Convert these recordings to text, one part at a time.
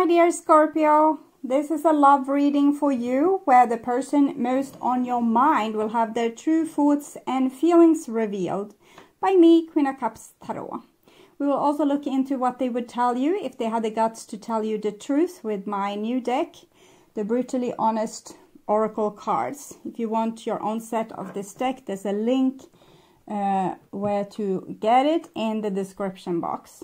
my dear Scorpio. This is a love reading for you where the person most on your mind will have their true thoughts and feelings revealed by me, Queen of Cups Tarot. We will also look into what they would tell you if they had the guts to tell you the truth with my new deck, the Brutally Honest Oracle cards. If you want your own set of this deck, there's a link where to get it in the description box.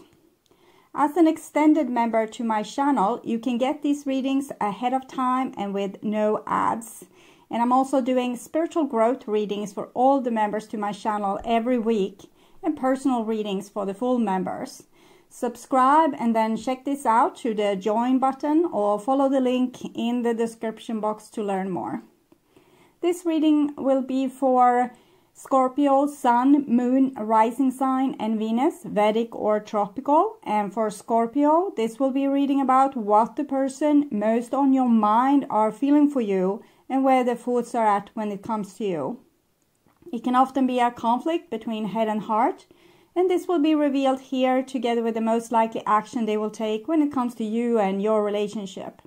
As an extended member to my channel, you can get these readings ahead of time and with no ads. And I'm also doing spiritual growth readings for all the members to my channel every week and personal readings for the full members. Subscribe and then check this out through the join button or follow the link in the description box to learn more. This reading will be for Scorpio, Sun, Moon, Rising Sign, and Venus, Vedic or Tropical. And for Scorpio, this will be reading about what the person most on your mind are feeling for you and where their thoughts are at when it comes to you. It can often be a conflict between head and heart, and this will be revealed here together with the most likely action they will take when it comes to you and your relationship.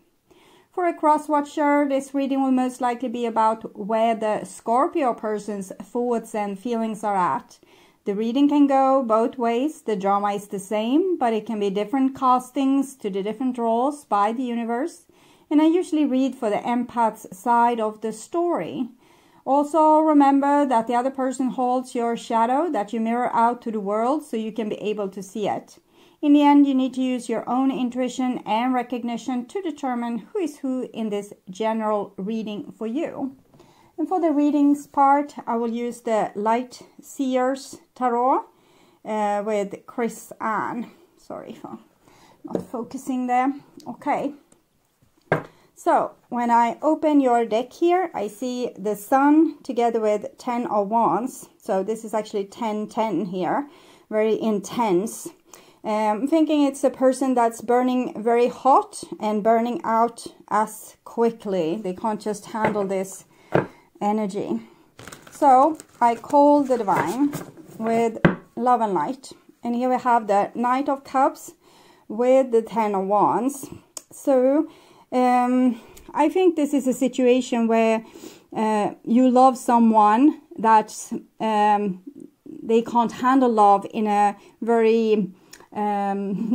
For a cross-watcher, this reading will most likely be about where the Scorpio person's thoughts and feelings are at. The reading can go both ways. The drama is the same, but it can be different castings to the different roles by the universe. And I usually read for the empath's side of the story. Also, remember that the other person holds your shadow that you mirror out to the world so you can be able to see it. In the end, you need to use your own intuition and recognition to determine who is who in this general reading for you. And for the readings part, I will use the Light SEER'S Tarot with Chris Ann. Sorry for not focusing there. Okay. So, when I open your deck here, I see the Sun together with 10 of Wands. So, this is actually 10-10 here. Very intense. I'm thinking it's a person that's burning very hot and burning out as quickly. They can't just handle this energy. So, I call the Divine with Love and Light. And here we have the Knight of Cups with the 10 of Wands. So, I think this is a situation where you love someone that they can't handle love in a very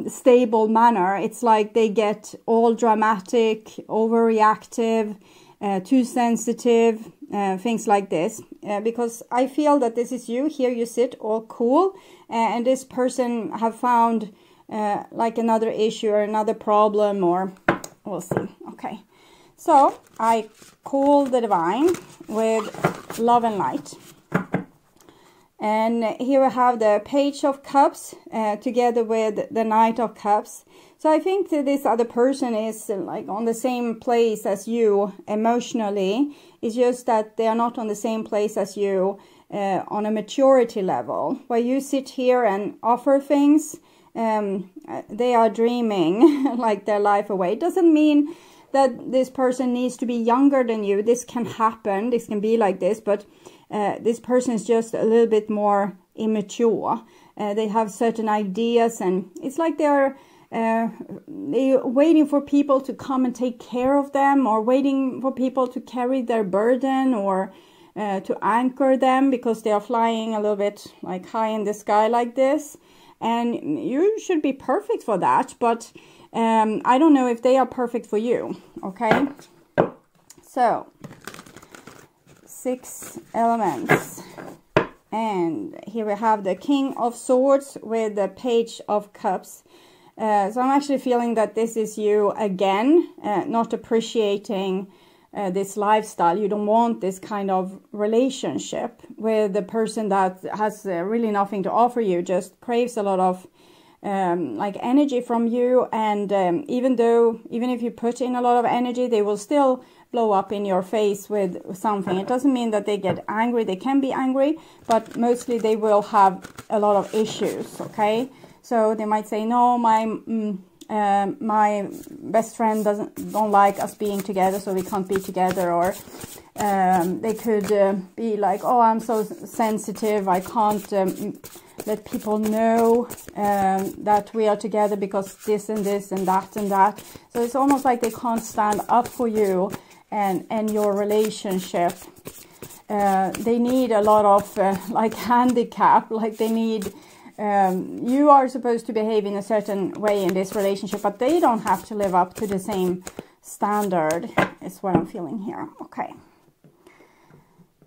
stable manner. It's like they get all dramatic, overreactive, too sensitive, things like this. Because I feel that this is you. Here you sit all cool, and this person have found like another issue or another problem, or we'll see. Okay, so I call the Divine with Love and Light. And here we have the Page of Cups together with the Knight of Cups. So I think that this other person is like on the same place as you emotionally. It's just that they are not on the same place as you on a maturity level. Where you sit here and offer things, they are dreaming like their life away. It doesn't mean that this person needs to be younger than you. This can happen. This can be like this, but this person is just a little bit more immature. They have certain ideas, and it's like they're waiting for people to come and take care of them, or waiting for people to carry their burden, or to anchor them, because they are flying a little bit like high in the sky like this. And you should be perfect for that, but I don't know if they are perfect for you. Okay, so 6 elements, and here we have the King of Swords with the Page of Cups. So I'm actually feeling that this is you again, not appreciating this lifestyle. You don't want this kind of relationship with the person that has really nothing to offer you, just craves a lot of like energy from you. And even if you put in a lot of energy, they will still blow up in your face with something. It doesn't mean that they get angry. They can be angry, but mostly they will have a lot of issues. Okay, so they might say, no, my best friend don't like us being together, so we can't be together, or They could be like, oh, I'm so sensitive, I can't let people know that we are together because this and this and that and that. So it's almost like they can't stand up for you and your relationship. They need a lot of like handicap, like they need, you are supposed to behave in a certain way in this relationship, but they don't have to live up to the same standard, is what I'm feeling here. Okay.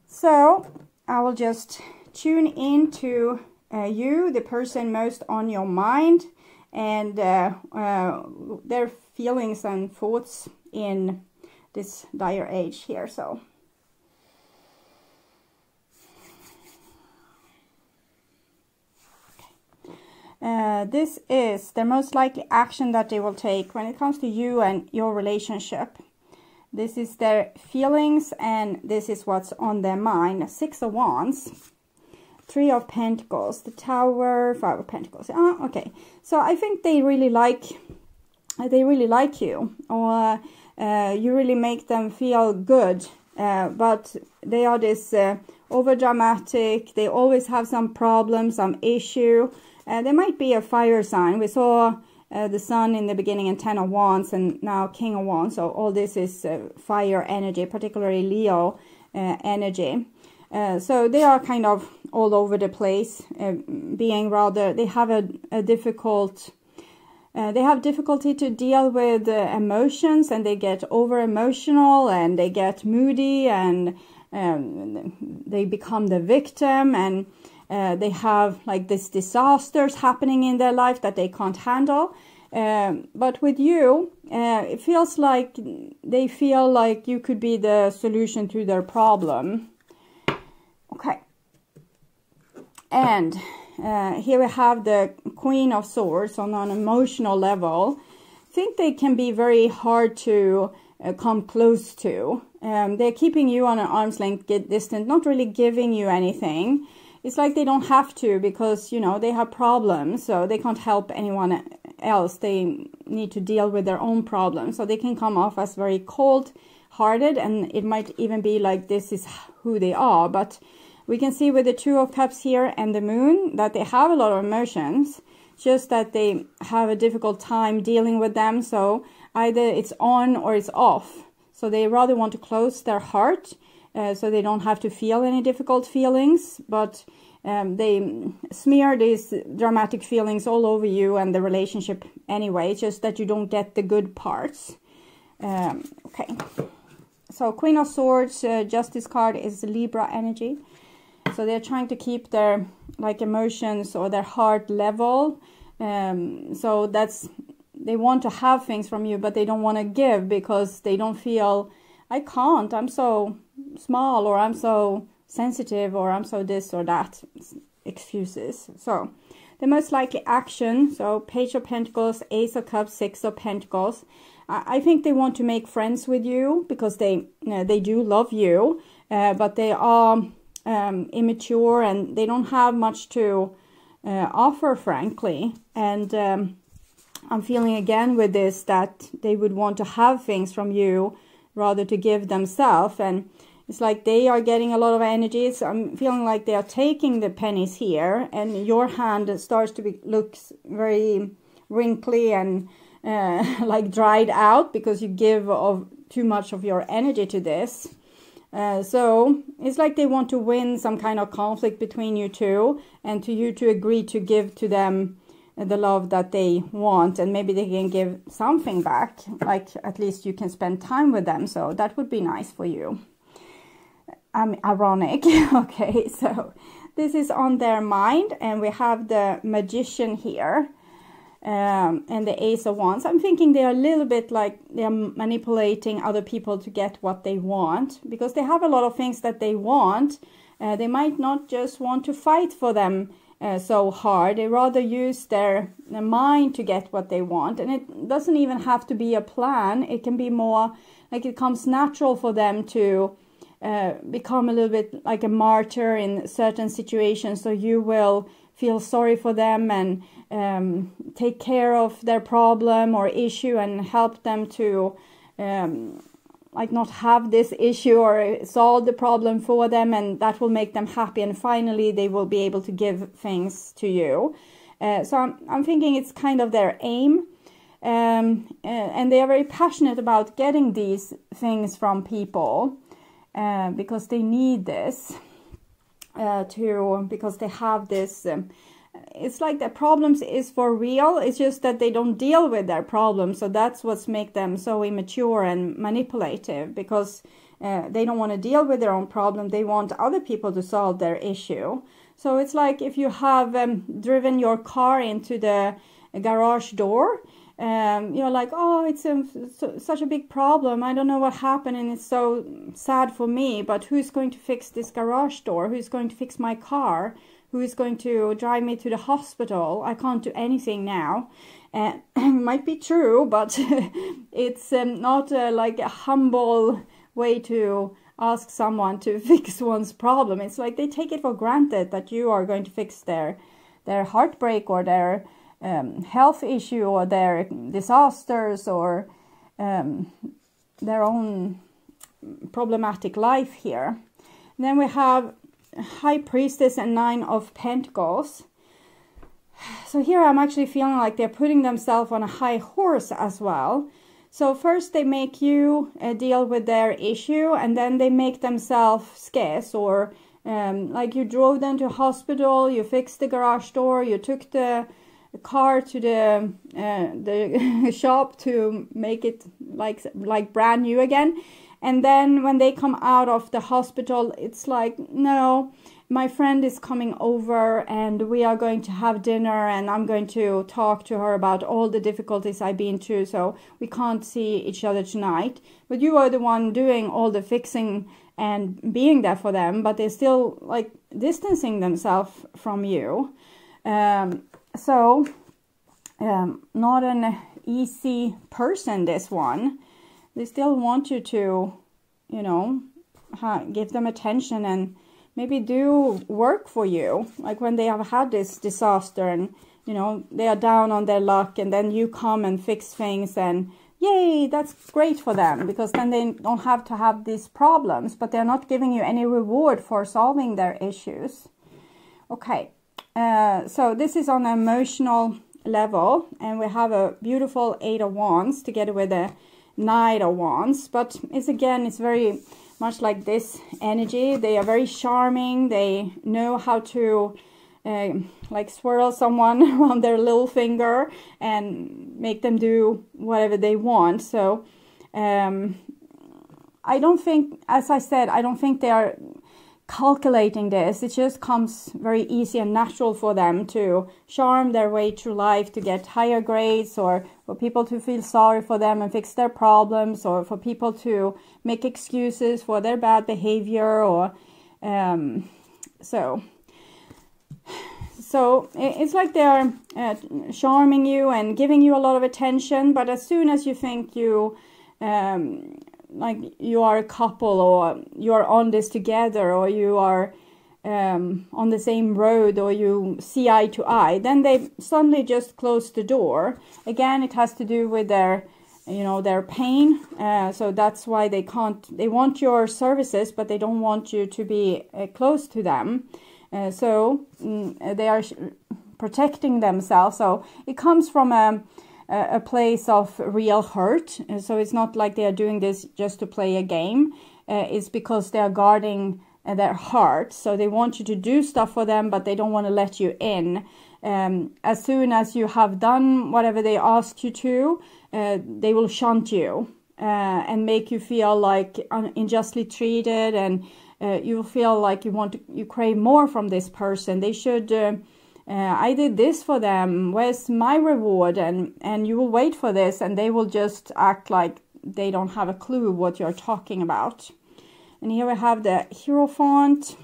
So I will just tune into you, the person most on your mind, and their feelings and thoughts in this dire age here. So this is the most likely action that they will take when it comes to you and your relationship. This is their feelings, and this is what's on their mind. 6 of Wands, 3 of Pentacles, the Tower, 5 of Pentacles. Oh, okay. So I think they really like you, or you really make them feel good. But they are this over dramatic. They always have some problem, some issue. There might be a fire sign. We saw the Sun in the beginning and 10 of Wands, and now King of Wands. So all this is fire energy, particularly Leo energy. So they are kind of all over the place, being rather, they have a difficult, they have difficulty to deal with emotions, and they get over emotional, and they get moody, and they become the victim, and they have like this disasters happening in their life that they can't handle. But with you, it feels like they feel like you could be the solution to their problem. Okay. And here we have the Queen of Swords on an emotional level. I think they can be very hard to come close to. They're keeping you on an arm's length distance, not really giving you anything. It's like they don't have to, because, you know, they have problems, so they can't help anyone else. They need to deal with their own problems. So they can come off as very cold-hearted, and it might even be like this is who they are. But we can see with the 2 of Cups here and the Moon that they have a lot of emotions, just that they have a difficult time dealing with them. So either it's on or it's off. So they rather want to close their heart, so they don't have to feel any difficult feelings, but they smear these dramatic feelings all over you and the relationship anyway. It's just that you don't get the good parts. Okay, so Queen of Swords, Justice card is Libra energy. So they're trying to keep their like emotions or their heart level. So that's, they want to have things from you, but they don't want to give because they don't feel, I can't, I'm so small, or I'm so sensitive, or I'm so this or that. Excuses. So the most likely action, so Page of Pentacles, Ace of Cups, 6 of Pentacles. I think they want to make friends with you because they do love you, but they are immature, and they don't have much to offer, frankly. And I'm feeling again with this that they would want to have things from you rather to give themselves, and it's like they are getting a lot of energy. So I'm feeling like they are taking the pennies here, and your hand starts to looks very wrinkly and like dried out because you give of too much of your energy to this. So it's like they want to win some kind of conflict between you two, and to you to agree to give to them the love that they want, and maybe they can give something back, like at least you can spend time with them. So that would be nice for you. Ironic. Okay, so this is on their mind, and we have the Magician here, and the Ace of Wands. I'm thinking they're a little bit like they're manipulating other people to get what they want, because they have a lot of things that they want. They might not just want to fight for them so hard. They rather use their mind to get what they want, and it doesn't even have to be a plan. It can be more like it comes natural for them to become a little bit like a martyr in certain situations. So you will feel sorry for them and take care of their problem or issue and help them to like not have this issue or solve the problem for them, and that will make them happy, and finally they will be able to give things to you. So I'm thinking it's kind of their aim, and they are very passionate about getting these things from people, because they need this, because they have this, it's like their problems is for real. It's just that they don't deal with their problems. So that's what's make them so immature and manipulative, because they don't want to deal with their own problem. They want other people to solve their issue. So it's like if you have driven your car into the garage door, you're like, oh, it's such a big problem. I don't know what happened, and it's so sad for me. But who's going to fix this garage door? Who's going to fix my car? Who is going to drive me to the hospital? I can't do anything now. Might be true, but it's not like a humble way to ask someone to fix one's problem. It's like they take it for granted that you are going to fix their heartbreak or their health issue or their disasters or their own problematic life here. And then we have High Priestess and 9 of Pentacles. So here I'm actually feeling like they're putting themselves on a high horse as well. So first they make you deal with their issue, and then they make themselves scarce, or like you drove them to hospital, you fixed the garage door, you took the car to the shop to make it like brand new again. And then when they come out of the hospital, it's like, no, my friend is coming over and we are going to have dinner, and I'm going to talk to her about all the difficulties I've been through, so we can't see each other tonight. But you are the one doing all the fixing and being there for them, but they're still like distancing themselves from you. So not an easy person, this one. They still want you to, you know, give them attention and maybe do work for you. Like when they have had this disaster and, you know, they are down on their luck, and then you come and fix things, and yay, that's great for them, because then they don't have to have these problems, but they're not giving you any reward for solving their issues. Okay, so this is on an emotional level, and we have a beautiful 8 of Wands together with a Knight of Wands, but it's very much like this energy. They are very charming. They know how to like swirl someone around their little finger and make them do whatever they want. So I don't think, as I said, I don't think they are calculating this. It just comes very easy and natural for them to charm their way through life, to get higher grades, or for people to feel sorry for them and fix their problems, or for people to make excuses for their bad behavior, or so it's like they're charming you and giving you a lot of attention, but as soon as you think you like you are a couple, or you are on this together, or you are on the same road, or you see eye to eye, then they suddenly just close the door. Again, it has to do with their, you know, their pain. So that's why they want your services, but they don't want you to be close to them. So they are protecting themselves. So it comes from a place of real hurt. So it's not like they are doing this just to play a game. It's because they are guarding their heart. So they want you to do stuff for them, but they don't want to let you in. As soon as you have done whatever they asked you to, they will shunt you and make you feel like unjustly treated, and you will feel like you crave more from this person. They should I did this for them, where's my reward? And you will wait for this, and they will just act like they don't have a clue what you're talking about. And here we have the Hierophant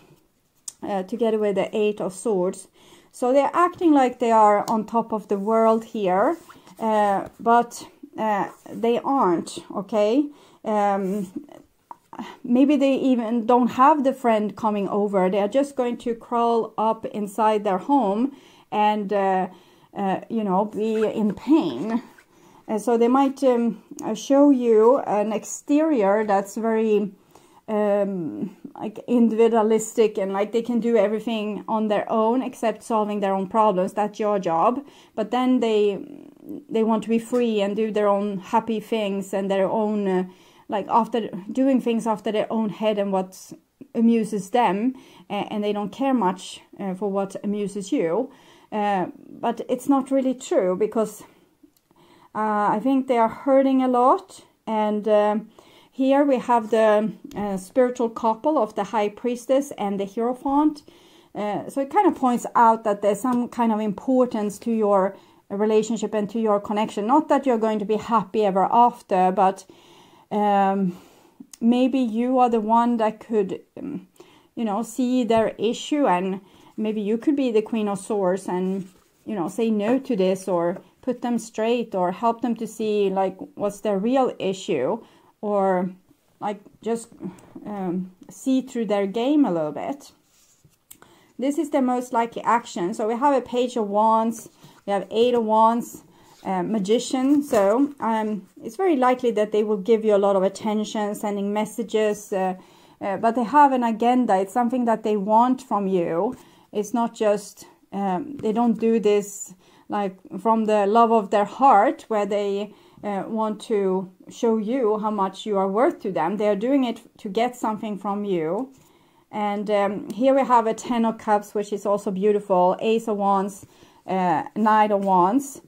together with the 8 of Swords. So they're acting like they are on top of the world here, but they aren't, okay? Maybe they even don't have the friend coming over. They are just going to crawl up inside their home and, you know, be in pain. So they might show you an exterior that's very like individualistic, and like they can do everything on their own except solving their own problems. That's your job. But then they want to be free and do their own happy things and their own like after doing things after their own head and what amuses them, and they don't care much for what amuses you. But it's not really true, because I think they are hurting a lot. And here we have the spiritual couple of the High Priestess and the Hierophant. So it kind of points out that there's some kind of importance to your relationship and to your connection. Not that you're going to be happy ever after, but maybe you are the one that could, you know, see their issue, and maybe you could be the Queen of Swords and, you know, say no to this, or put them straight, or help them to see like what's their real issue, or like just see through their game a little bit. This is the most likely action. So we have a Page of Wands, we have 8 of Wands, Magician. So it's very likely that they will give you a lot of attention, sending messages, but they have an agenda. It's something that they want from you. It's not just, they don't do this like from the love of their heart, where they want to show you how much you are worth to them. They are doing it to get something from you. And here we have a 10 of Cups, which is also beautiful, Ace of Wands, Knight of Wands.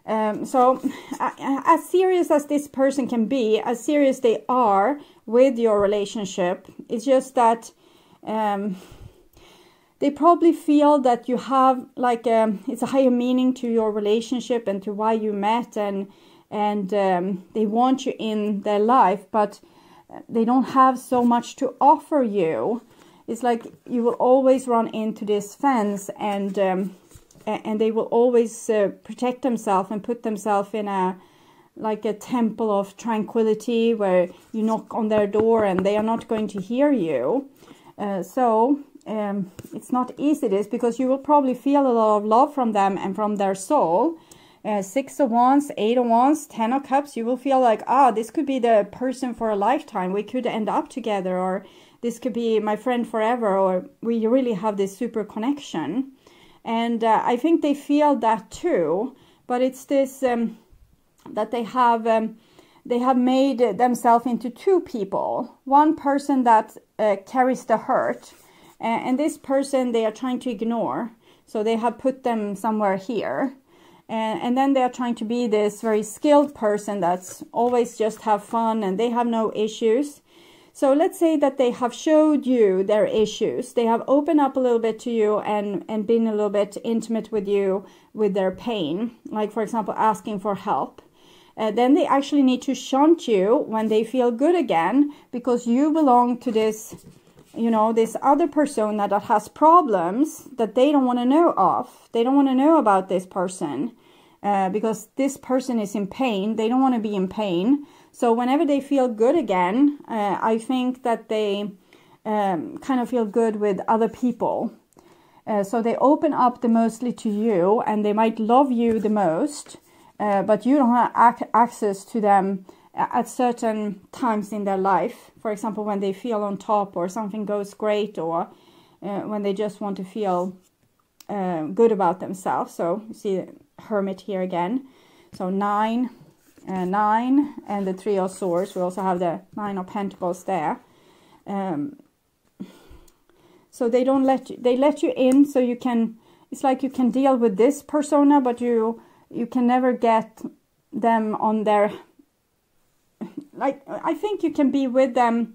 So as serious as this person can be, as serious they are with your relationship, it's just that they probably feel that you have like it's a higher meaning to your relationship and to why you met, and they want you in their life, but they don't have so much to offer you. It's like you will always run into this fence, and they will always protect themselves and put themselves in a like a temple of tranquility, where you knock on their door and they are not going to hear you. So it's not easy, this, because you will probably feel a lot of love from them and from their soul. 6 of Wands, 8 of Wands, 10 of Cups, you will feel like, this could be the person for a lifetime. We could end up together, or this could be my friend forever, or we really have this super connection. And I think they feel that too, but it's this that they have made themselves into two people. One person that carries the hurt, and this person they are trying to ignore. So they have put them somewhere here. And then they are trying to be this very skilled person that's always just have fun, and they have no issues. So let's say that they have showed you their issues. They have opened up a little bit to you and been a little bit intimate with you with their pain. Like, for example, asking for help. Then they actually need to shunt you when they feel good again, because you belong to this, you know, this other persona that has problems that they don't want to know of. They don't want to know about this person because this person is in pain. They don't want to be in pain. So whenever they feel good again, I think that they kind of feel good with other people. So they open up the mostly to you, and they might love you the most, but you don't have access to them at certain times in their life. For example, when they feel on top, or something goes great, or when they just want to feel good about themselves. So you see Hermit here again. So 9, and the 3 of Swords. We also have the 9 of Pentacles there. So they don't let you, they let you in, so you can, it's like you can deal with this persona, but you can never get them on their, like, I think you can be with them.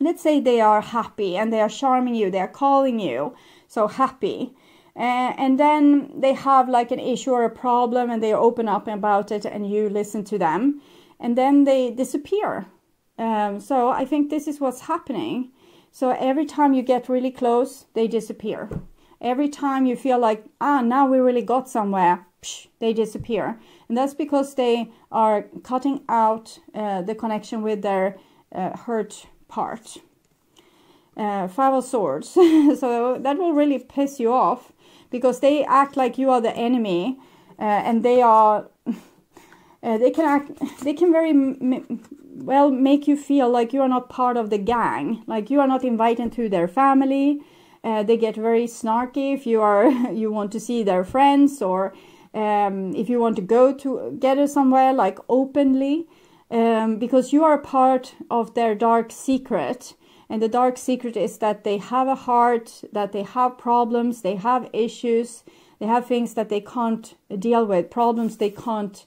Let's say they are happy and they are charming you, they are calling you so happy, and then they have like an issue or a problem, and they open up about it, and you listen to them, and then they disappear. So I think this is what's happening. So every time you get really close, they disappear. Every time you feel like, now we really got somewhere, they disappear. And that's because they are cutting out the connection with their hurt part. 5 of Swords. So that will really piss you off, because they act like you are the enemy, and they are they can very well make you feel like you are not part of the gang, like you are not invited to their family. They get very snarky if you want to see their friends, or if you want to go together somewhere, like openly, because you are part of their dark secret. And the dark secret is that they have a heart, that they have problems, they have issues, they have things that they can't deal with, problems they can't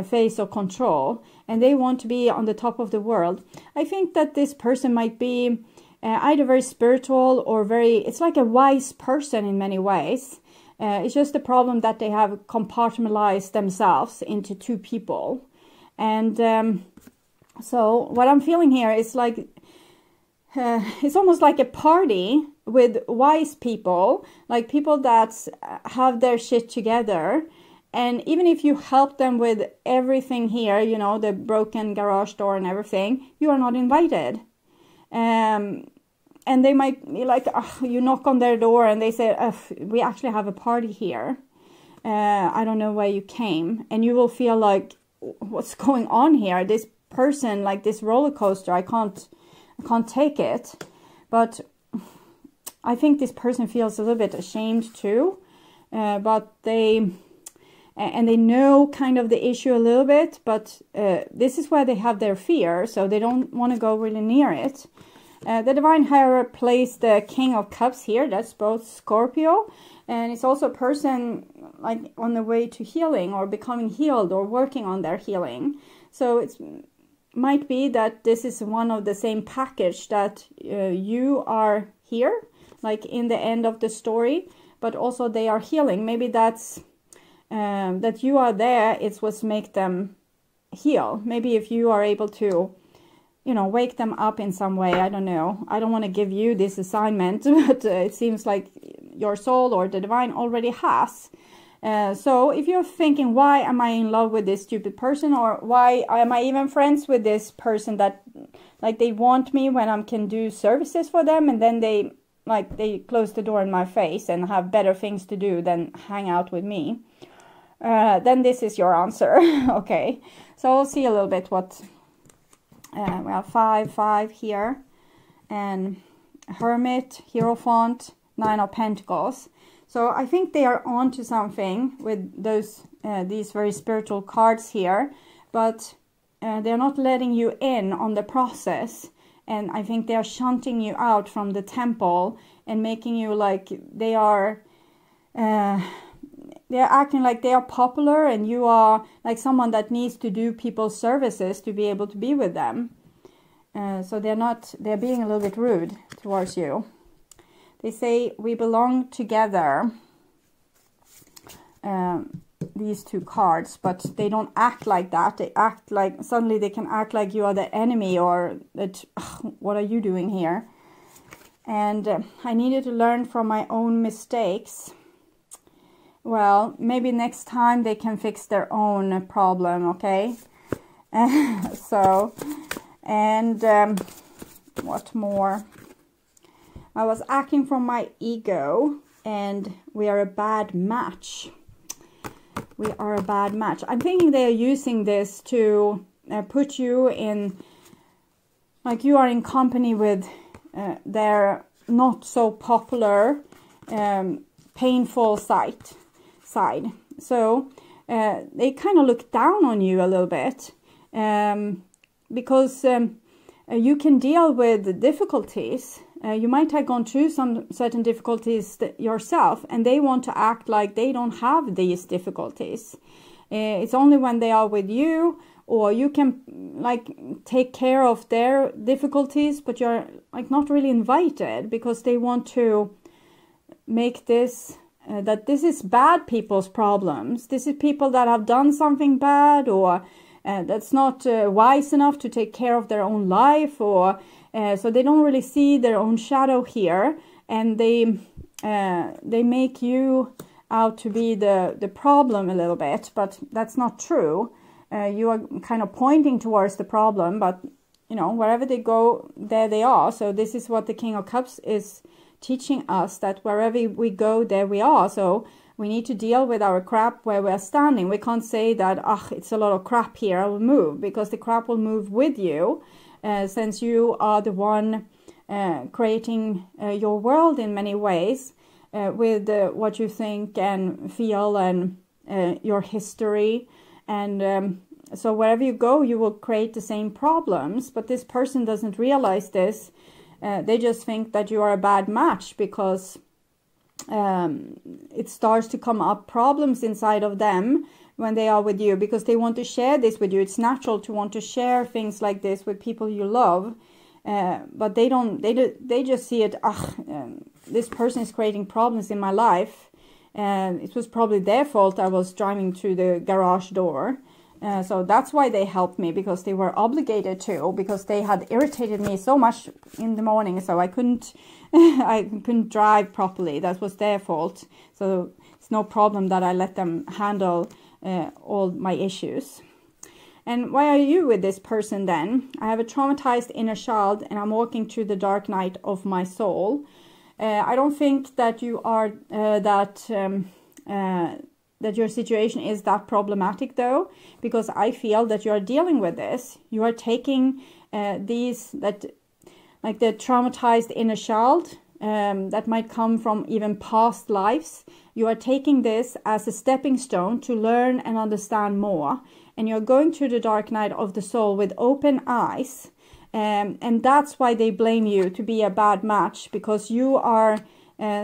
face or control, and they want to be on the top of the world. I think that this person might be either very spiritual or it's like a wise person in many ways. It's just the problem that they have compartmentalized themselves into two people. And so what I'm feeling here is like, it's almost like a party with wise people, like people that have their shit together. And even if you help them with everything here, you know, the broken garage door and everything, you are not invited. And they might be like, oh, you knock on their door and they say, oh, we actually have a party here. I don't know where you came. And you will feel like, what's going on here? This person, like this roller coaster, I can't take it. But I think this person feels a little bit ashamed too. But they know kind of the issue a little bit, but this is where they have their fear, so they don't want to go really near it. The Divine Higher placed the King of Cups here. That's both Scorpio, and it's also a person like on the way to healing or becoming healed or working on their healing. So it might be that this is one of the same package, that you are here, like in the end of the story, but also they are healing. Maybe that's that you are there, it's what makes them heal. Maybe if you are able to, you know, wake them up in some way. I don't know. I don't want to give you this assignment, but it seems like your soul or the divine already has. So if you're thinking, why am I in love with this stupid person, or why am I even friends with this person that, like, they want me when I can do services for them, and then they close the door in my face and have better things to do than hang out with me. Then this is your answer. Okay, so we'll see a little bit what we have 5 here, and Hermit, Hierophant, 9 of Pentacles. So I think they are on to something with those these very spiritual cards here, but they're not letting you in on the process. And I think they are shunting you out from the temple and making you like they are they're acting like they are popular, and you are like someone that needs to do people's services to be able to be with them. So they're being a little bit rude towards you. They say, we belong together, these two cards, but they don't act like that. They act like, suddenly they can act like you are the enemy, or that, what are you doing here? And I needed to learn from my own mistakes. Well, maybe next time they can fix their own problem, okay? So, and what more? I was acting from my ego, and we are a bad match. We are a bad match. I'm thinking they are using this to put you in, like you are in company with their not so popular, painful side. So they kind of look down on you a little bit, because you can deal with difficulties. You might have gone through some certain difficulties yourself, and they want to act like they don't have these difficulties. It's only when they are with you, or you can like take care of their difficulties, but you're like not really invited, because they want to make this that this is bad people's problems. This is people that have done something bad, or that's not wise enough to take care of their own life, or so they don't really see their own shadow here, and they make you out to be the problem a little bit, but that's not true. You are kind of pointing towards the problem, but you know, wherever they go, there they are. So this is what the King of Cups is teaching us, that wherever we go, there we are. So We need to deal with our crap where we're standing. We can't say that, it's a lot of crap here, I will move, because the crap will move with you, since you are the one creating your world in many ways, with what you think and feel and your history. And so wherever you go, you will create the same problems. But this person doesn't realize this. They just think that you are a bad match, because it starts to come up problems inside of them when they are with you, because they want to share this with you. It's natural to want to share things like this with people you love, but they don't. They just see it. This person is creating problems in my life, and it was probably their fault. I was driving through the garage door. So that's why they helped me, because they were obligated to, because they had irritated me so much in the morning, so I couldn't drive properly. That was their fault. So it's no problem that I let them handle all my issues. And why are you with this person then? I have a traumatized inner child, and I'm walking through the dark night of my soul. I don't think that you are that your situation is that problematic, though, because I feel that you are dealing with this. You are taking like the traumatized inner child that might come from even past lives. You are taking this as a stepping stone to learn and understand more. And you're going through the dark night of the soul with open eyes. And that's why they blame you to be a bad match, because you are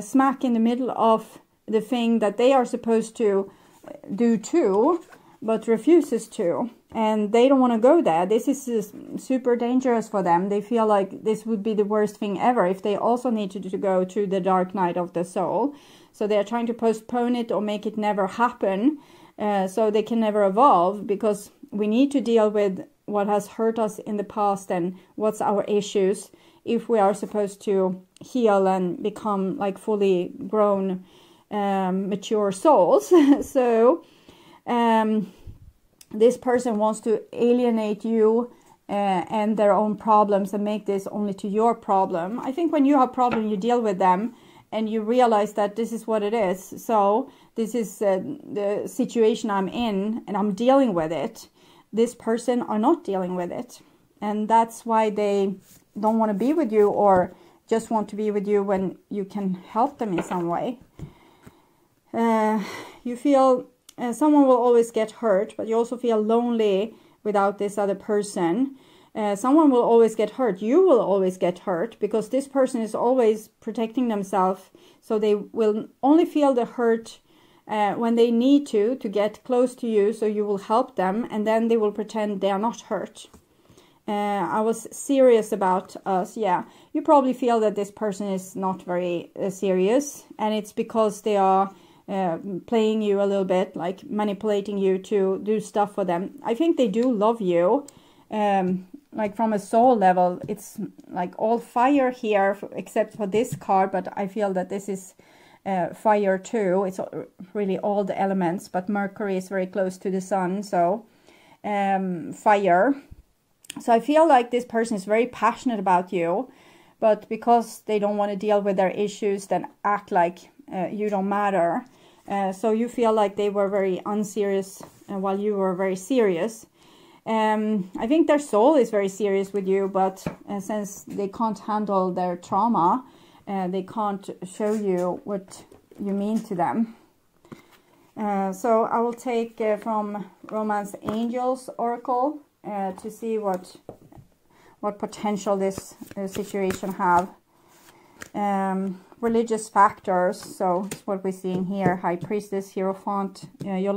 smack in the middle of the thing that they are supposed to do too, but refuses to. And they don't want to go there. This is super dangerous for them. They feel like this would be the worst thing ever if they also need to go to the dark night of the soul. So they're trying to postpone it or make it never happen, so they can never evolve, because we need to deal with what has hurt us in the past and what's our issues if we are supposed to heal and become like fully grown mature souls. So this person wants to alienate you and their own problems and make this only to your problem. I think when you have a problem, you deal with them and you realize that this is what it is. So this is the situation I'm in, and I'm dealing with it. This person are not dealing with it, and that's why they don't want to be with you, or just want to be with you when you can help them in some way. You feel someone will always get hurt, but you also feel lonely without this other person. Someone will always get hurt. You will always get hurt, because this person is always protecting themselves. So they will only feel the hurt when they need to get close to you, so you will help them, and then they will pretend they are not hurt. I was serious about us. Yeah, you probably feel that this person is not very serious, and it's because they are playing you a little bit, like manipulating you to do stuff for them. I think they do love you, like from a soul level. It's like all fire here, except for this card, but I feel that this is fire too. It's really all the elements, but Mercury is very close to the sun, so fire. So I feel like this person is very passionate about you, but because they don't want to deal with their issues, then act like you don't matter. So you feel like they were very unserious while you were very serious. I think their soul is very serious with you, but since they can't handle their trauma, they can't show you what you mean to them. So I will take from Romance Angels Oracle to see what potential this situation have. Religious factors, so it's what we're seeing here. High Priestess, Hierophant. Your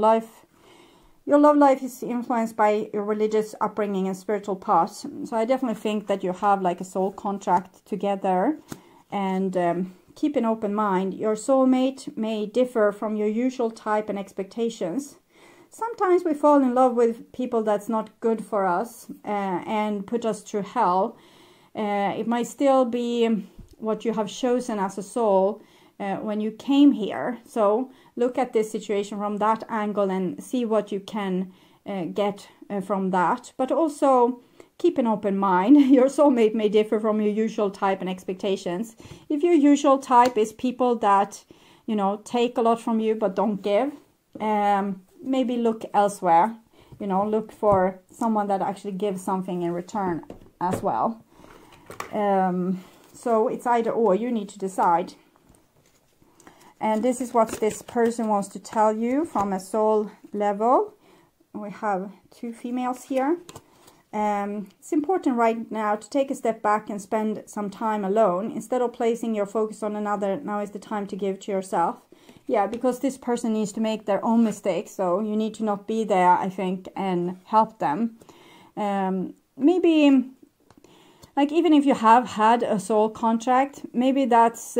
love life is influenced by your religious upbringing and spiritual path. So I definitely think that you have like a soul contract together, and keep an open mind. Your soulmate may differ from your usual type and expectations. Sometimes we fall in love with people that's not good for us and put us through hell. It might still be what you have chosen as a soul when you came here. So look at this situation from that angle and see what you can get from that. But also keep an open mind. Your soulmate may differ from your usual type and expectations. If your usual type is people that you know, take a lot from you but don't give, maybe look elsewhere. You know, look for someone that actually gives something in return as well. So it's either or, you need to decide. And this is what this person wants to tell you from a soul level. We have 2 females here. It's important right now to take a step back and spend some time alone. Instead of placing your focus on another, now is the time to give to yourself. Yeah, because this person needs to make their own mistakes, so you need to not be there, I think, and help them. Maybe, like, even if you have had a soul contract, maybe that's,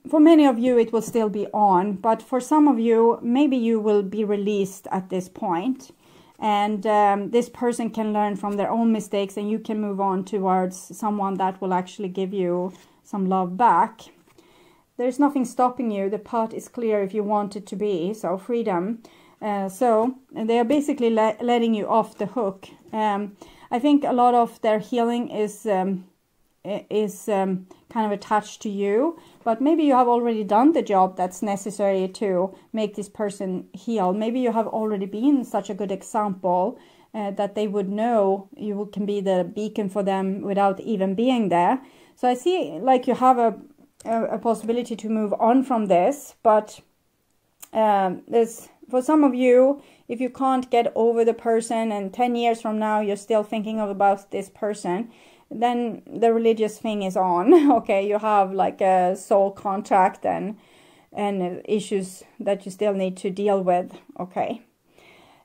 for many of you it will still be on, but for some of you, maybe you will be released at this point. And this person can learn from their own mistakes, and you can move on towards someone that will actually give you some love back. There's nothing stopping you. The path is clear if you want it to be. So freedom. So they are basically letting you off the hook. I think a lot of their healing is kind of attached to you. But maybe you have already done the job that's necessary to make this person heal. Maybe you have already been such a good example that they would know you can be the beacon for them without even being there. So I see like you have a possibility to move on from this, but there's, for some of you, if you can't get over the person and 10 years from now you're still thinking about this person, then the religious thing is on. Okay, you have like a soul contract and issues that you still need to deal with. Okay.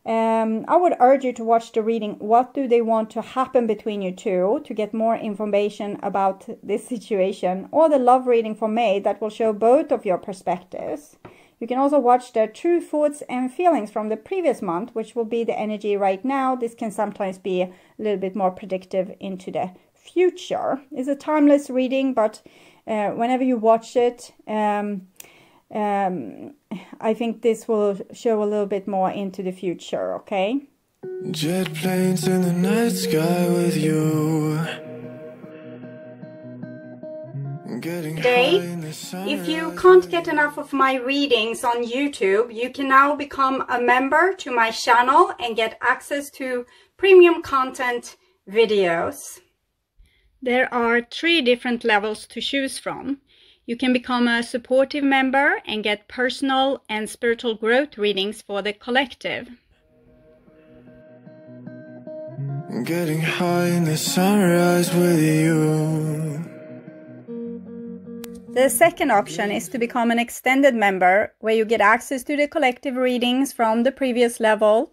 I would urge you to watch the reading. What do they want to happen between you two, to get more information about this situation, or the love reading for May that will show both of your perspectives. You can also watch their true thoughts and feelings from the previous month, which will be the energy right now. This can sometimes be a little bit more predictive into the future. It's a timeless reading, but whenever you watch it, I think this will show a little bit more into the future, okay? Jet planes in the night sky with you. Today, if you can't get enough of my readings on YouTube, you can now become a member to my channel and get access to premium content videos. There are 3 different levels to choose from. You can become a supportive member and get personal and spiritual growth readings for the collective. Getting high in the sunrise with you. The second option is to become an extended member, where you get access to the collective readings from the previous level,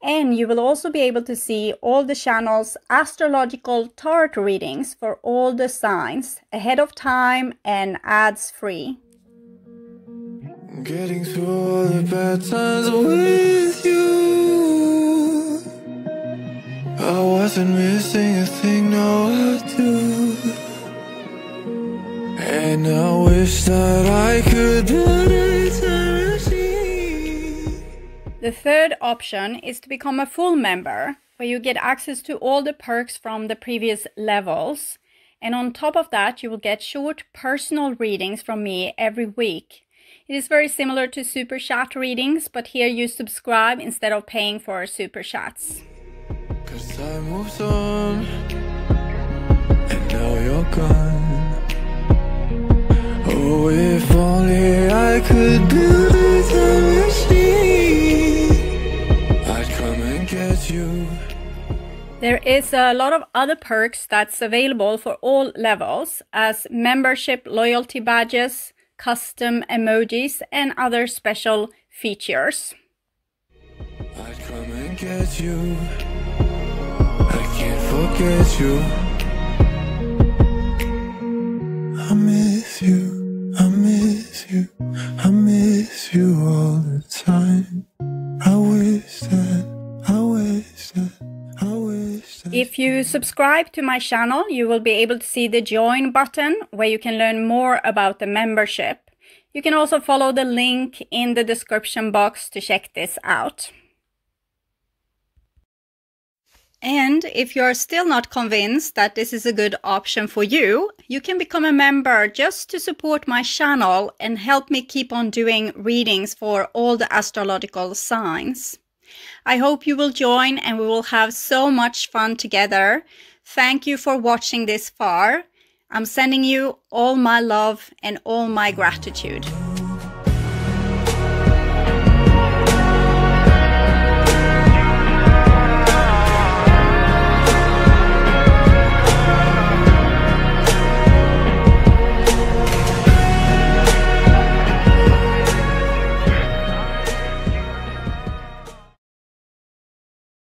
and you will also be able to see all the channel's astrological tarot readings for all the signs ahead of time and ads free. Getting through all the bad times with you. I wasn't missing a thing, no I do. And I wish that I could build eternity. The third option is to become a full member, where you get access to all the perks from the previous levels. And on top of that, you will get short personal readings from me every week. It is very similar to super chat readings, but here you subscribe instead of paying for super chats. 'Cause time moves on, and now you're gone. Oh, if only I could build a time machine, I'd come and get you. There is a lot of other perks that's available for all levels, as membership loyalty badges, custom emojis, and other special features. I'd come and get you. I can't forget you. I miss you. I miss you, I miss you all the time. I wish that. If you subscribe to my channel, you will be able to see the join button, where you can learn more about the membership. You can also follow the link in the description box to check this out. And if you are still not convinced that this is a good option for you, you can become a member just to support my channel and help me keep on doing readings for all the astrological signs. I hope you will join and we will have so much fun together. Thank you for watching this far. I'm sending you all my love and all my gratitude.